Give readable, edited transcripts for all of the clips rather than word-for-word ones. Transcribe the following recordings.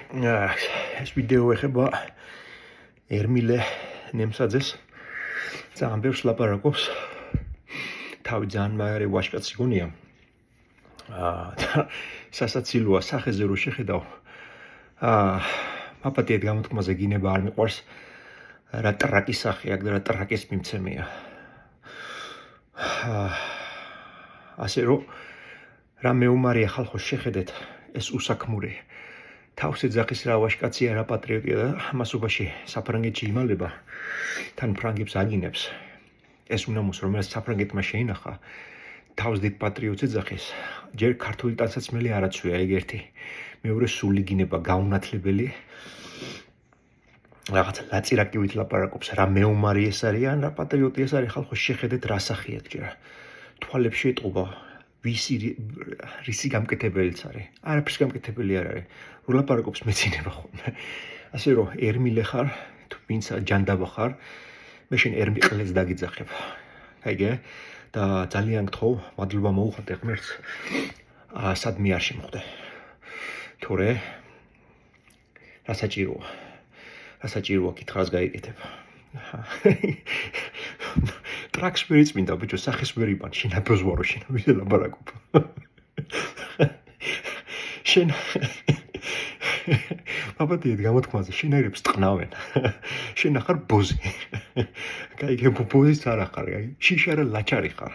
ეს ვიდეო ეხება ერმილე ნემსაძეს ძალიან ბევრს ლაპარაკობს თავი ძალიან მაგარი ვაჟკაცი გონია სასაცილოა სახეზე რო შეხედავ მაპატიეთ გამოთქმაზე გინება არ მიყვარს რა ტრაკის სახე აქვს და რა ტრაკის მიმცემია ასე რომ რა მეუმარია ხალხო შეხედეთ ეს უსაქმური თავს ეძახის რა ვაჟკაცია რა პატრიოტია და ამასობაში საფრანგეთში იმალება თან ფრანგებს აგინებს ეს უნამოს რომელიც საფრანგეთმა შეინახა თავს დიდ პატრიოტს ეძახის ჯერ ქართული ტანსაცმელი არაცვია ეგ ერთი მეორე სული გინება გაუნათლებელი რაღაც ლაწირაკივით ლაპარაკობს რა მეუმარი ეს არის ან რა პატრიოტი ეს არის ხალხო შეხედეთ რა სახიათ ჯერ თვალებში ეტყობა რისი გამკეთებელიც არის არაფრის გამკეთებელი არ არის რო ლაპარაკობს მეცინება ხოლმე ასე რომ ერმილე ხარ თუ ვინც ჯანდაბა ხარ მე შენ ერმილეს დაგიძახებ აიგე და ძალიან გთხოვ მადლობა მოუხატე ღმერთს სადმე არ შემოხვდე თორე რასაჭიროა კითხავს გაიკეთებ ტრაქს ვერ იწმინდა ბიჭო სახეს ვერ იბან შენ აბოზვარო შენ ვიდე ლაპარაკობ შენ აბატიეთ გამოთქმაზე შენერებს ტყნავენ შენ ახარ ბოზი გაიგე ბოზის არ ახარ შიშარა ლაჩარი ხარ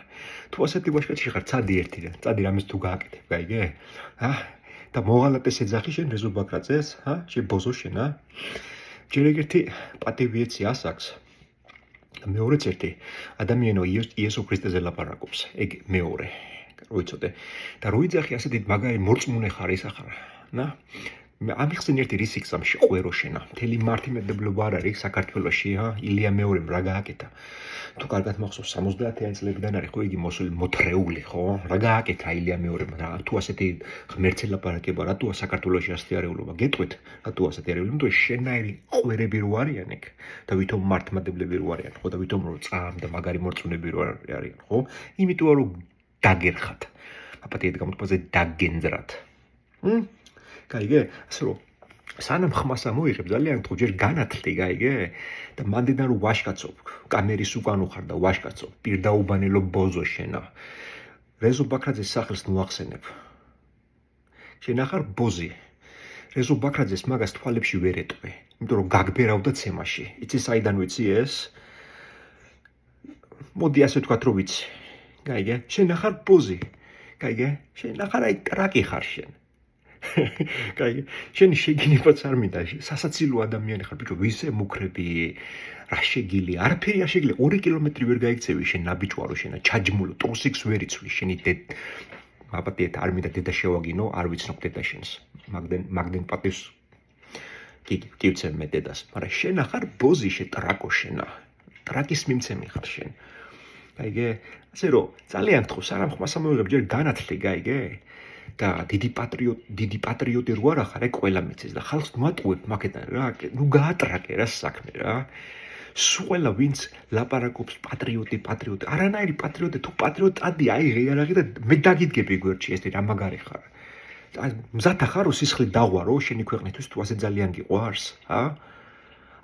თუ ასეთი ვაჟკაცი ხარ წადი ერთი და წადი რამეს თუ გააკეთებ გაიგე და მოღალატეს ეძახი შენ რეზო ბაქრაძეს შენ ბოზო შენ ჯერ ეგეთი პატივიეცი ასაკს მეორეც ერთი ადამიანო იესო ქრისტეზე ლაპარაკობს ეგ მეორე როიცოდე და როიძახი ასეთი მაგარი მორწმუნე ხარ ის ახარ ამიხსენ ერთი რისიქსამში ყვერო შენა მთელი მართლმადიდებლობა არ არის საქართველოში ილია მეორემ რა გააკეთა თუ კარგად მახსოვს 70-იანი წლებიდან არის ხო იგი მოთრეული ხო რა გააკეთა ილია მეორემ რა თუ ასეთი ღმერთზე ლაპარაკება რატოა საქართველოში ასეთი არეულობა გეტყვით რატოა ასეთი არეულობა იმიტომ შენაირი ყვერები რო არიან ეგ და ვითომ მართლმადიდებლები რო არიან ხო და ვითომ რო წამ და მაგარი მორწმუნეები რო არიან ხო იმიტომ რომ დაგერხათ აპატიეთ გამოთქმაზე დაგენძრათ გაიგე ასე რომ სანამ ხმას ამოიღებ ძალიან გთხოვ ჯერ განათლი გაიგე და მანდიდან რომ ვაჟკაცობ კამერის უკან უხარ და ვაჟკაცობ პირდაუბანელო ბოზო შენა რეზო ბაქრაძის სახელს ნუახსენებ შენ ახარ ბოზი რეზო ბაქრაძეს მაგას თვალებში ვერ ეტყვი იმიტომ რომ გაგბერავდა ცემაში იცი საიდან ვიცი ეს მოდი ასე ვთქვათ რომ ვიცი გაიგე შენ ახარ ბოზი გაიგე შენ ახარ აი ტრაკი ხარ შენ გაიგე შენი შეგინებაც არ მინდა სასაცილო ადამიანი ხარ ბიჭო ვისე მუქრები რა შეგილი არაფერი არ შეგილი 2 კილომეტრი ვერ გაიქცევი შენ ნაბიჭვარო შენა ჩაჯმულო ტრუსიქს ვერ იცვლი შენი აპატიეთ არ მინდა დედა შევაგინო არ ვიცნობ დედა შენს მაგდენ პატის კი ვცემ მე დედას მაგრამ შენ ახარ ბოზი შე ტრაკო შენა ტრაკის მიმცემი ხარ შენ გაიგე ასე რომ ძალიან გთხოვ სანამ ხმას ამოიღებ ჯერ განათლი გაიგე და დიდი პატრიოტი რო არ ახარ ეგ ყველა მეცეს და ხალხს მოატყუებ მაგედან რა ნუ გაატრაკე რა საქმე რა სულ ყველა ვინც ლაპარაკობს პატრიოტი არანაირი პატრიოტი თუ პატრიოტადი აიღე არაღი და მე დაგიდგები გვერდში ეს რა მაგარი ხარ მზათა ხარო სისხლი დაღვარო შენი ქვეყნისთვის თუ ასე ძალიან გიყვარს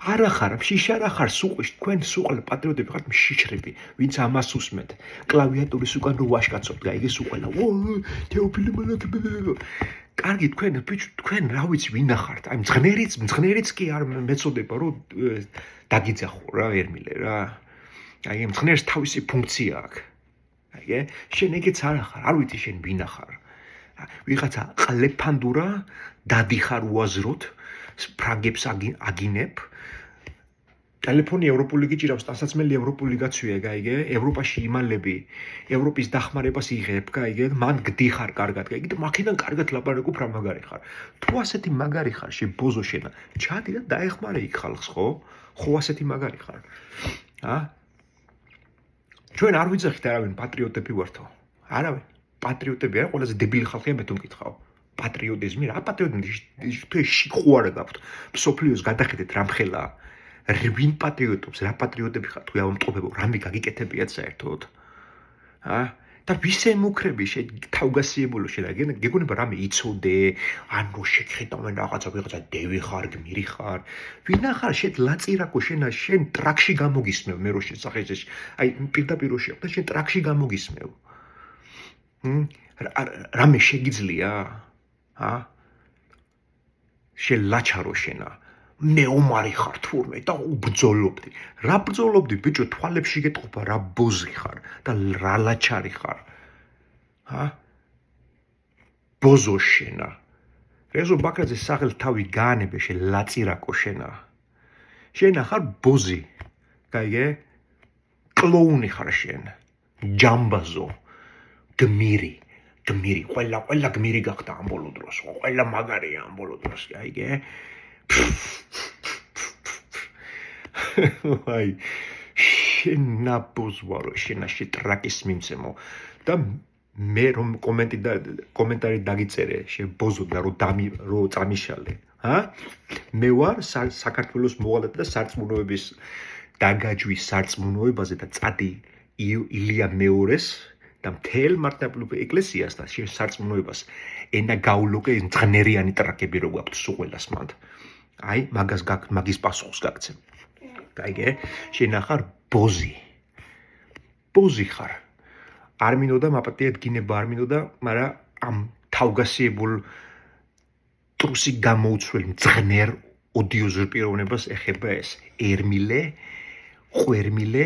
არა ხარ შიშარა ხარ სუყვი თქვენ სულ პატრიოტები ხართ შიშრები ვინც ამას უსმენთ კლავიატურის უკან რო ვაშკაცობთ გაიგე სულ ყველა თეოფილე მალაკებე კარგი თქვენ რა ვიცი ვინ ახართ აი მძღნერიც კი არ მეწოდება რომ დაგიძახო რა ერმილე რა აი მძღნერს თავისი ფუნქცია აქვს აიგე შენ ეგეც არ ახარ არ ვიცი შენ ვინ ახარ ვიღაცა ყლეფანდურა დადიხარ უაზროდ ფრანგებს აგინებ ტელეფონი ევროპული გიჭირავს ტანსაცმელი ევროპული გაცვია გაიგე ევროპაში იმალები ევროპის დახმარებას იღებ გაიგე მან გდიხარ კარგად გაიგე და მაქედან კარგად ლაპარაკობ რა მაგარი ხარ თუ ასეთი მაგარი ხარ შე ბოზო შენა ჩადი და დაეხმარე იქ ხალხს ხო ასეთი მაგარი ხარ ჩვენ არ ვიძახით არავინ პატრიოტები ვართო არავინ პატრიოტები არა ყველაზე დებილი ხალხია მე თუ მკითხავ პატრიოტიზმი რა პატრიოტიზმი თუ შიხوارა გაქვთ სოფლიოს გადახედეთ რამხელა რვინ პატრიოტობს რა პატრიოტები ხართ თუ ავამტყობებო რამე გაგიკეთებიათ საერთოდ და ვისე მუქრები თავგასიებულო შედა გეგონება რამე იცოდე ანუ შეგხედავენ რაღაცა დევი ხარ გმირი ხარ ვინა ხარ შენ ლაწირაკო შენ ტრაქში გამოგისმევ მე რო შესახეში აი პირდაპირ რო შეხვდა შენ ტრაქში გამოგისმევ რამე შეგიძლია შენ ლაჩარო შენა მე ომარი ხარ თურმე და უბძოლობდი რა ბძოლობდი ბიჭო თვალებში გეტყობა რა ბოზი ხარ და რა ლაჩარი ხარ ბოზო შენა რეზო ბაკრაძე საღელ თავი გაანებე შენ ლაწირაკო შენა შენა ხარ ბოზი გაიგე კლოუნი ხარ შენ ჯამბაზო გმირი ყველა გმირი გახდა ამ ბოლო დროს ყველა მაგარია ამ ბოლო დროს გაიგე აი შენა ბოზვარო შენა შეტრაკის მიმცემო და მე რომ კომენტარი დაგიწერე შენ ბოზო და რო წამიშალე მე ვარ საქართველოს მოვალეთა და სარწმუნოების დაგაჯვის სარწმუნოებაზე და წადი ილია მეორეს და მთელ მართლმადიდებლურ ეკლესიას და შენ სარწმუნოებას ენა გაულოკე ძღნერიანი ტრაკები რო გვაქვს სულ ყველას მანდ აი მაგის პასუხს გაგცემ გაიგე შენ ახარ ბოზი ხარ არ მინდოდა მაპატიეთ გინება არ მინდოდა მაგრამ ამ თავგასიებულ ტრუსი გამოუცვლელ ძღნერ ოდიოზურ პიროვნებას ეხება ეს ერმილე ყვერმილე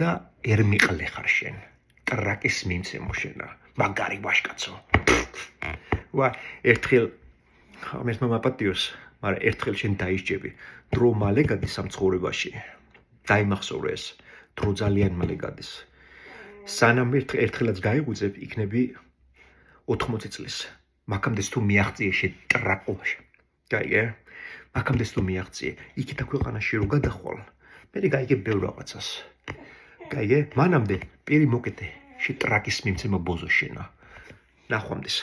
და ერმიყლე ხარ შენ ტრაკის მიმცემო შენა მაგარი ვაშკაცო ვა ერთხელ ამას მაპატიოს მაგრამ ერთხელ შენ დაისჯები დრო მალე გადის ამ ცხოვრებაში დაიმახსოვრე ეს დრო ძალიან მალე გადის სანამ ერთხელაც გაიღვიძებ იქნები 80 წლის მაქამდე თუ მიაღწიე შე ტრაკობაში გაიგე მაქამდე თუ მიაღწიე იქით აქვეყანაში რო გადახვალ მე გაიგე ბევრ რაღაცას გაიგე მანამდე პირი მოკეთე შე ტრაკის მიმცემო ბოზო შენა ნახვამდის